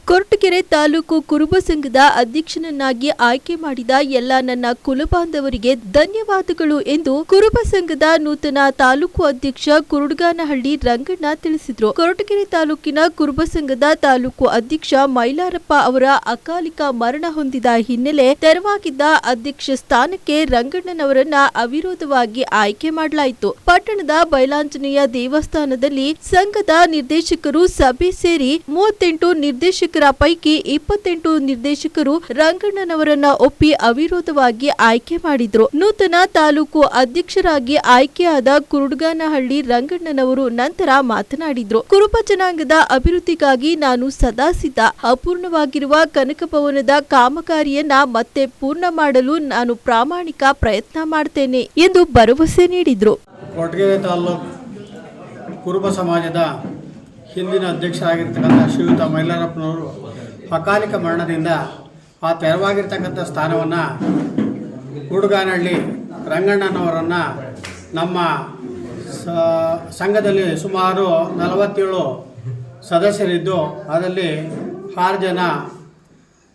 ಕೊರಟಗೆರೆ ತಾಲೂಕು ಕುರುಬ ಸಂಘದ ಅಧ್ಯಕ್ಷನನ್ನಾಗಿ ಆಯ್ಕೆ ಮಾಡಿದ ಎಲ್ಲ ನನ್ನ ಕುಲಬಾಂಧವರಿಗೆ ಧನ್ಯವಾದಗಳು ಎಂದು ಕುರುಬ ಸಂಘದ ನೂತನ ತಾಲೂಕು ಅಧ್ಯಕ್ಷ ಕುರುಡ್ಗಾನಹಳ್ಳಿ ರಂಗಣ್ಣ ತಿಳಿಸಿದರು. ಕೊರಟಗೆರೆ ತಾಲೂಕಿನ ಕುರುಬ ಸಂಘದ ತಾಲೂಕು ಅಧ್ಯಕ್ಷ ಮೈಲಾರಪ್ಪ ಅವರ ಅಕಾಲಿಕ ಮರಣ ಹೊಂದಿದ ಹಿನ್ನೆಲೆ ತೆರವಾಗಿದ್ದ ಅಧ್ಯಕ್ಷ ಸ್ಥಾನಕ್ಕೆ ರಂಗಣ್ಣನವರನ್ನ ಅವಿರೋಧವಾಗಿ ಆಯ್ಕೆ ಮಾಡಲಾಯಿತು. ಪಟ್ಟಣದ ಬೈಲಾಂಜನೇಯ ದೇವಸ್ಥಾನದಲ್ಲಿ ಸಂಘದ ನಿರ್ದೇಶಕರು ಸಭೆ ಸೇರಿ 38 ನಿರ್ದೇಶಕರ ಪೈಕಿ 28 ನಿರ್ದೇಶಕರು ರಂಗಣ್ಣನವರನ್ನ ಒಪ್ಪಿ ಅವಿರೋಧವಾಗಿ ಆಯ್ಕೆ ಮಾಡಿದ್ರು. ನೂತನ ತಾಲೂಕು ಅಧ್ಯಕ್ಷರಾಗಿ ಆಯ್ಕೆಯಾದ ಕುರುಡ್ಗಾನಹಳ್ಳಿ ರಂಗಣ್ಣನವರು ನಂತರ ಮಾತನಾಡಿದ್ರು. ಕುರುಬ ಜನಾಂಗದ ಅಭಿವೃದ್ಧಿಗಾಗಿ ನಾನು ಸದಾ ಸಿದ್ಧ. ಅಪೂರ್ಣವಾಗಿರುವ ಕನಕ ಭವನದ ಕಾಮಗಾರಿಯನ್ನ ಮತ್ತೆ ಪೂರ್ಣ ಮಾಡಲು ನಾನು ಪ್ರಾಮಾಣಿಕ ಪ್ರಯತ್ನ ಮಾಡ್ತೇನೆ ಎಂದು ಭರವಸೆ ನೀಡಿದ್ರು. ಕೊರಟಗೆರೆ ತಾಲೂಕು ಕುರುಬ ಸಮಾಜದ ಹಿಂದಿನ ಅಧ್ಯಕ್ಷರಾಗಿರ್ತಕ್ಕಂಥ ಶ್ರೀಯುತ ಮೈಲಾರಪ್ಪನವರು ಅಕಾಲಿಕ ಮರಣದಿಂದ ಆ ತೆರವಾಗಿರ್ತಕ್ಕಂಥ ಸ್ಥಾನವನ್ನು ಕುರುಡ್ಗಾನಹಳ್ಳಿ ರಂಗಣ್ಣನವರನ್ನು ನಮ್ಮ ಸಂಘದಲ್ಲಿ ಸುಮಾರು 47 ಸದಸ್ಯರಿದ್ದು ಅದರಲ್ಲಿ 6 ಜನ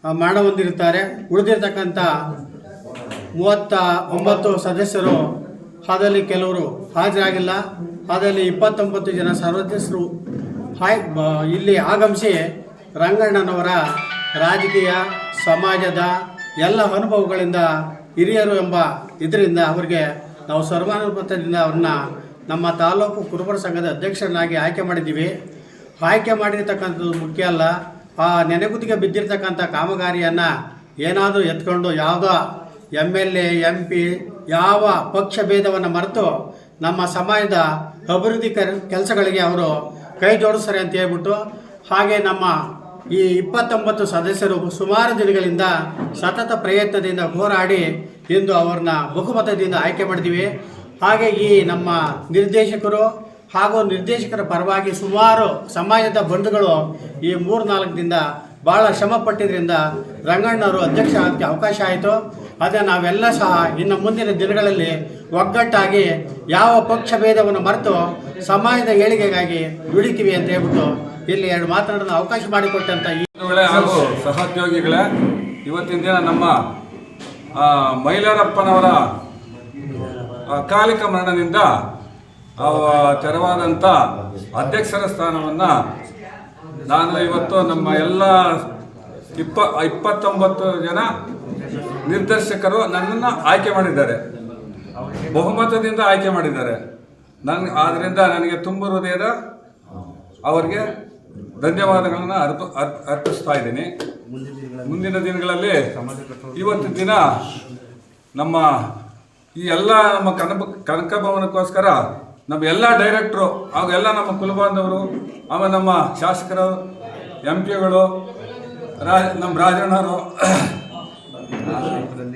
ಮರಣ ಹೊಂದಿರುತ್ತಾರೆ. ಉಳಿದಿರ್ತಕ್ಕಂಥ 39 ಸದಸ್ಯರು ಅದರಲ್ಲಿ ಕೆಲವರು ಹಾಜರಾಗಿಲ್ಲ. ಅದರಲ್ಲಿ 29 ಜನ ಸದಸ್ಯರು ಇಲ್ಲಿ ಆಗಮಿಸಿ ರಂಗಣ್ಣನವರ ರಾಜಕೀಯ ಸಮಾಜದ ಎಲ್ಲ ಅನುಭವಗಳಿಂದ ಹಿರಿಯರು ಎಂಬ ಇದರಿಂದ ಅವರಿಗೆ ನಾವು ಸರ್ವಾನುಮತದಿಂದ ಅವ್ರನ್ನ ನಮ್ಮ ತಾಲೂಕು ಕುರುಬರ ಸಂಘದ ಅಧ್ಯಕ್ಷರನ್ನಾಗಿ ಆಯ್ಕೆ ಮಾಡಿದ್ದೀವಿ. ಆಯ್ಕೆ ಮಾಡಿರ್ತಕ್ಕಂಥದ್ದು ಮುಖ್ಯ ಅಲ್ಲ, ಆ ನೆನೆಗುದಿಗೆ ಬಿದ್ದಿರ್ತಕ್ಕಂಥ ಕಾಮಗಾರಿಯನ್ನು ಏನಾದರೂ ಎತ್ಕೊಂಡು ಯಾವುದೋ MLA MP ಯಾವ ಪಕ್ಷ ಭೇದವನ್ನು ಮರೆತು ನಮ್ಮ ಸಮಾಜದ ಅಭಿವೃದ್ಧಿ ಕೆಲಸಗಳಿಗೆ ಅವರು ಕೈ ಜೋಡಿಸ್ತಾರೆ ಅಂತ ಹೇಳ್ಬಿಟ್ಟು, ಹಾಗೆ ನಮ್ಮ ಈ 29 ಸದಸ್ಯರು ಸುಮಾರು ದಿನಗಳಿಂದ ಸತತ ಪ್ರಯತ್ನದಿಂದ ಹೋರಾಡಿ ಇಂದು ಅವ್ರನ್ನ ಬಹುಮತದಿಂದ ಆಯ್ಕೆ ಮಾಡಿದ್ದೀವಿ. ಹಾಗೆ ಈ ನಮ್ಮ ನಿರ್ದೇಶಕರು ಹಾಗೂ ನಿರ್ದೇಶಕರ ಪರವಾಗಿ ಸುಮಾರು ಸಮಾಜದ ಬಂಧುಗಳು ಈ 3-4 ದಿನದಿಂದ ಭಾಳ ಶ್ರಮ ಪಟ್ಟಿದ್ದರಿಂದ ರಂಗಣ್ಣವರು ಅಧ್ಯಕ್ಷ ಆಗಕ್ಕೆ ಅವಕಾಶ ಆಯಿತು. ಅದೇ ನಾವೆಲ್ಲ ಸಹ ಇನ್ನು ಮುಂದಿನ ದಿನಗಳಲ್ಲಿ ಒಗ್ಗಟ್ಟಾಗಿ ಯಾವ ಪಕ್ಷ ಭೇದವನ್ನು ಮರೆತು ಸಮಾಜದ ಏಳಿಗೆಗಾಗಿ ದುಡಿತೀವಿ ಅಂತ ಹೇಳ್ಬಿಟ್ಟು ಇಲ್ಲಿ 2 ಮಾತನಾಡಲು ಅವಕಾಶ ಮಾಡಿಕೊಟ್ಟಂಥ ಹಾಗೂ ಸಹೋದ್ಯೋಗಿಗಳೇ, ಇವತ್ತಿನ ದಿನ ನಮ್ಮ ಮೈಲಾರಪ್ಪನವರ ಅಕಾಲಿಕ ಮರಣದಿಂದ ತೆರವಾದಂಥ ಅಧ್ಯಕ್ಷರ ಸ್ಥಾನವನ್ನು ನಾನು ಇವತ್ತು ನಮ್ಮ ಎಲ್ಲ 29 ಜನ ನಿರ್ದೇಶಕರು ನನ್ನನ್ನು ಆಯ್ಕೆ ಮಾಡಿದ್ದಾರೆ, ಬಹುಮತದಿಂದ ಆಯ್ಕೆ ಮಾಡಿದ್ದಾರೆ. ಆದ್ದರಿಂದ ನನಗೆ ತುಂಬ ಹೃದಯದ ಅವರಿಗೆ ಧನ್ಯವಾದಗಳನ್ನು ಅರ್ಪಿಸ್ತಾ ಇದ್ದೀನಿ. ಮುಂದಿನ ದಿನಗಳಲ್ಲಿ ಇವತ್ತಿನ ದಿನ ನಮ್ಮ ಈ ಎಲ್ಲ ನಮ್ಮ ಕನಕ ಭವನಕ್ಕೋಸ್ಕರ ನಮ್ಮ ಎಲ್ಲ ಡೈರೆಕ್ಟ್ರು ಹಾಗೂ ಎಲ್ಲ ನಮ್ಮ ಕುಲಬಾಂಧವರು, ಆಮೇಲೆ ನಮ್ಮ ಶಾಸಕರು, MP ಗಳು, ನಮ್ಮ ರಾಜಣ್ಣವರು,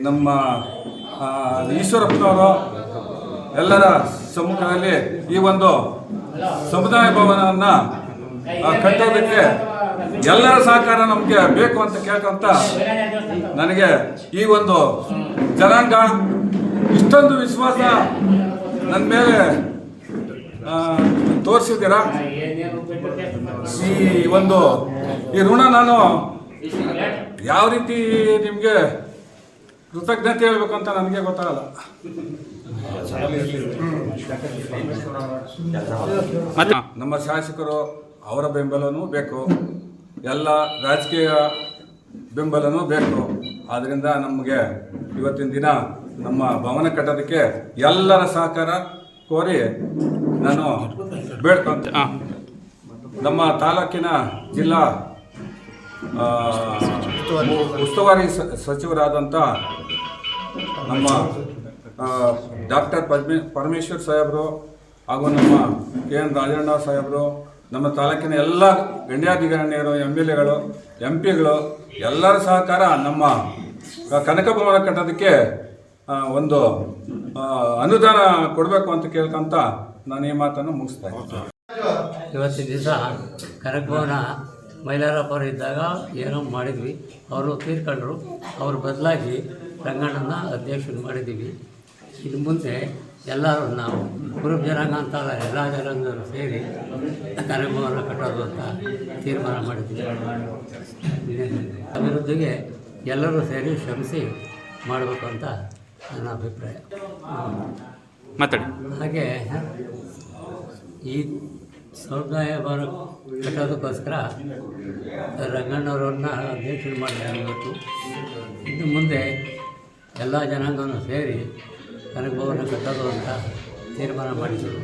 ನಮ್ಮ ಈಶ್ವರಪ್ಪನವರು ಎಲ್ಲರ ಸಮ್ಮುಖದಲ್ಲಿ ಈ ಒಂದು ಸಮುದಾಯ ಭವನವನ್ನು ಕಟ್ಟೋದಕ್ಕೆ ಎಲ್ಲರ ಸಹಕಾರ ನಮಗೆ ಬೇಕು ಅಂತ ಕೇಳ್ಕೊಂತ, ನನಗೆ ಈ ಒಂದು ಜನಾಂಗ ಇಷ್ಟೊಂದು ವಿಶ್ವಾಸ ನನ್ನ ಮೇಲೆ ತೋರಿಸಿದ್ದೀರಾ. ಈ ಋಣ ನಾನು ಯಾವ ರೀತಿ ನಿಮಗೆ ಕೃತಜ್ಞತೆ ಹೇಳ್ಬೇಕು ಅಂತ ನನಗೆ ಗೊತ್ತಾಗಲ್ಲ. ನಮ್ಮ ಶಾಸಕರು ಅವರ ಬೆಂಬಲನೂ ಬೇಕು, ಎಲ್ಲ ರಾಜಕೀಯ ಬೆಂಬಲನೂ ಬೇಕು. ಆದ್ದರಿಂದ ನಮಗೆ ಇವತ್ತಿನ ದಿನ ನಮ್ಮ ಭವನ ಕಟ್ಟೋದಕ್ಕೆ ಎಲ್ಲರ ಸಹಕಾರ ಕೋರಿ ನಾನು ಬೇಡ್ಕೊಂತ ನಮ್ಮ ತಾಲೂಕಿನ ಜಿಲ್ಲಾ ಉಸ್ತುವಾರಿ ಸಚಿವರಾದಂಥ ನಮ್ಮ ಡಾಕ್ಟರ್ ಪರಮೇಶ್ವರ್ ಸಾಹೇಬರು ಹಾಗೂ ನಮ್ಮ KN ರಾಜಣ್ಣ ಸಾಹೇಬರು, ನಮ್ಮ ತಾಲೂಕಿನ ಎಲ್ಲ ಗಣ್ಯಾಧಿಕಾರಿಗಳು, MLA ಗಳು, MP ಗಳು ಎಲ್ಲರ ಸಹಕಾರ ನಮ್ಮ ಕನಕ ಭವನ ಕಟ್ಟೋದಕ್ಕೆ ಒಂದು ಅನುದಾನ ಕೊಡಬೇಕು ಅಂತ ಕೇಳ್ಕೊಂತ ನಾನು ಈ ಮಾತನ್ನು ಮುಗಿಸ್ತಾ ಇದ್ದೀನಿ. ಇವತ್ತಿನ ದಿವಸ ಕನಕ ಭವನ ಮೈಲಾರಪ್ಪರು ಇದ್ದಾಗ ಏನೋ ಮಾಡಿದ್ವಿ, ಅವರು ತೀರ್ಕೊಂಡ್ರು. ಅವರು ಬದಲಾಗಿ ರಂಗಣ್ಣನ ಅಧ್ಯಕ್ಷರು ಮಾಡಿದ್ದೀವಿ. ಇನ್ನು ಮುಂದೆ ಎಲ್ಲರೂ ನಾವು ಕುರುಬ ಜನಾಂಗ ಅಂತಲ್ಲ, ಎಲ್ಲ ಜನಾಂಗದವರು ಸೇರಿ ಕನಕ ಭವನ ಕಟ್ಟೋದು ಅಂತ ತೀರ್ಮಾನ ಮಾಡಿದ್ದೀವಿ. ಜೊತೆಗೆ ಎಲ್ಲರೂ ಸೇರಿ ಶ್ರಮಿಸಿ ಮಾಡಬೇಕು ಅಂತ ನನ್ನ ಅಭಿಪ್ರಾಯ. ಮಾತಾಡಿ. ಹಾಗೆ ಈ ಸಮುದಾಯ ಭವನ ಕಟ್ಟೋದಕ್ಕೋಸ್ಕರ ರಂಗಣ್ಣವರನ್ನ ಅಧ್ಯಕ್ಷರು ಮಾಡಿದ್ದಾರೆ. ಇವತ್ತು ಇನ್ನು ಮುಂದೆ ಎಲ್ಲ ಜನಾಂಗವನ್ನು ಸೇರಿ ಕನಕ ಭವನ ಕಟ್ಟೋದು ಅಂತ ತೀರ್ಮಾನ ಮಾಡಿದರು.